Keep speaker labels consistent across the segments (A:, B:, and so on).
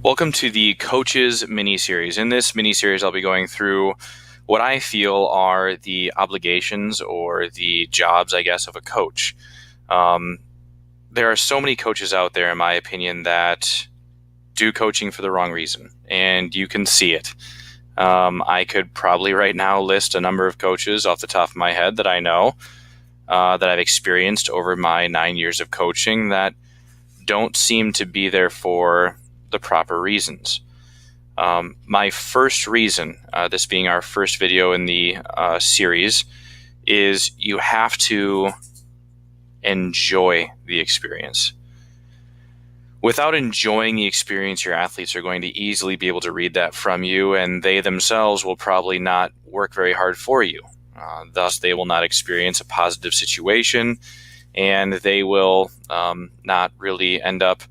A: Welcome to the Coaches mini-series. In this mini-series, I'll be going through what I feel are the obligations or the jobs, I guess, of a coach. There are so many coaches out there, in my opinion, that do coaching for the wrong reason, and you can see it. I could probably right now list a number of coaches off the top of my head that I know, that I've experienced over my 9 years of coaching that don't seem to be there for the proper reasons. My first reason, this being our first video in the series, is you have to enjoy the experience. Without enjoying the experience, your athletes are going to easily be able to read that from you, and they themselves will probably not work very hard for you. Thus, they will not experience a positive situation, and they will not really end up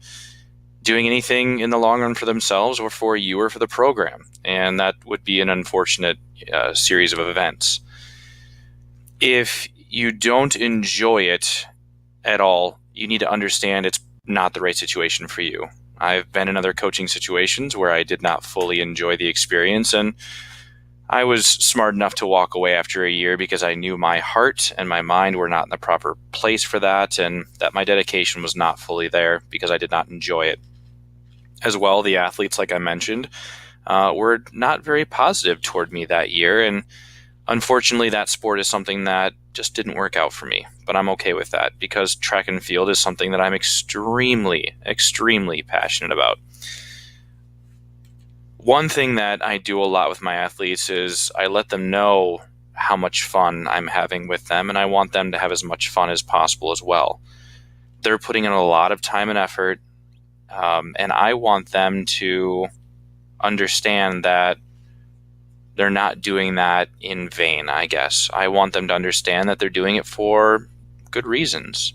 A: doing anything in the long run for themselves or for you or for the program. And that would be an unfortunate series of events. If you don't enjoy it at all, you need to understand it's not the right situation for you. I've been in other coaching situations where I did not fully enjoy the experience, and I was smart enough to walk away after a year because I knew my heart and my mind were not in the proper place for that, and that my dedication was not fully there because I did not enjoy it. As well, the athletes, like I mentioned, were not very positive toward me that year, and unfortunately that sport is something that just didn't work out for me. But I'm okay with that because track and field is something that I'm extremely, extremely passionate about. One thing that I do a lot with my athletes is I let them know how much fun I'm having with them, and I want them to have as much fun as possible as well. They're putting in a lot of time and effort, and I want them to understand that they're not doing that in vain, I guess. I want them to understand that they're doing it for good reasons.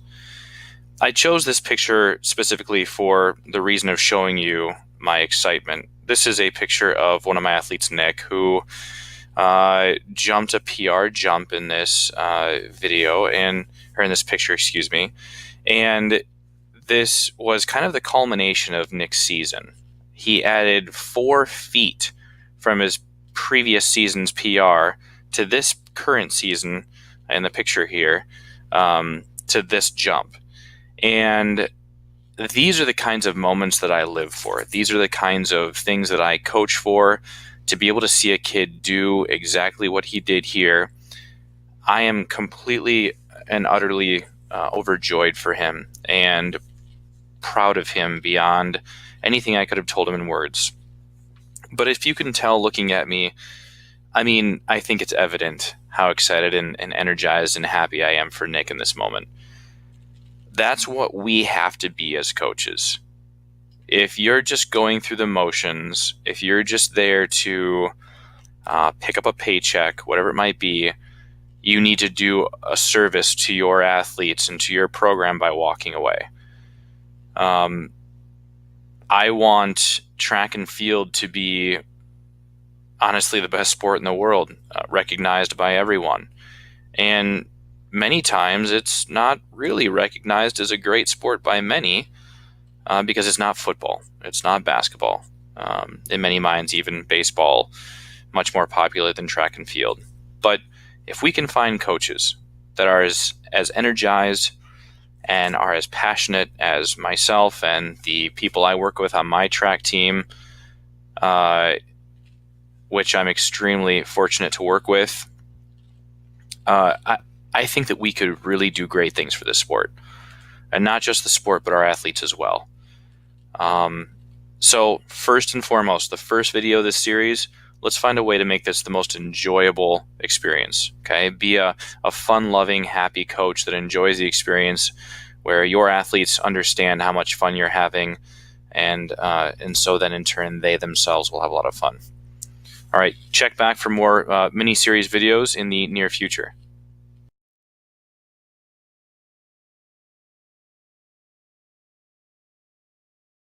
A: I chose this picture specifically for the reason of showing you my excitement. This is a picture of one of my athletes, Nick, who jumped a PR jump in this video, or in this picture, excuse me. And this was kind of the culmination of Nick's season. He added 4 feet from his previous season's PR to this current season, in the picture here, to this jump. And these are the kinds of moments that I live for. These are the kinds of things that I coach for. To be able to see a kid do exactly what he did here, I am completely and utterly overjoyed for him and proud of him beyond anything I could have told him in words. But if you can tell looking at me, I think it's evident how excited and energized and happy I am for Nick in this moment. That's what we have to be as coaches. If you're just going through the motions, if you're just there to pick up a paycheck, whatever it might be, you need to do a service to your athletes and to your program by walking away. I want track and field to be honestly the best sport in the world, recognized by everyone. And many times it's not really recognized as a great sport by many because it's not football, it's not basketball. In many minds, even baseball, much more popular than track and field. But if we can find coaches that are as energized and are as passionate as myself and the people I work with on my track team, which I'm extremely fortunate to work with, I think that we could really do great things for this sport. And not just the sport, but our athletes as well. So first and foremost, the first video of this series, let's find a way to make this the most enjoyable experience. Okay, be a fun-loving, happy coach that enjoys the experience, where your athletes understand how much fun you're having, and so then in turn they themselves will have a lot of fun. All right, check back for more mini-series videos in the near future.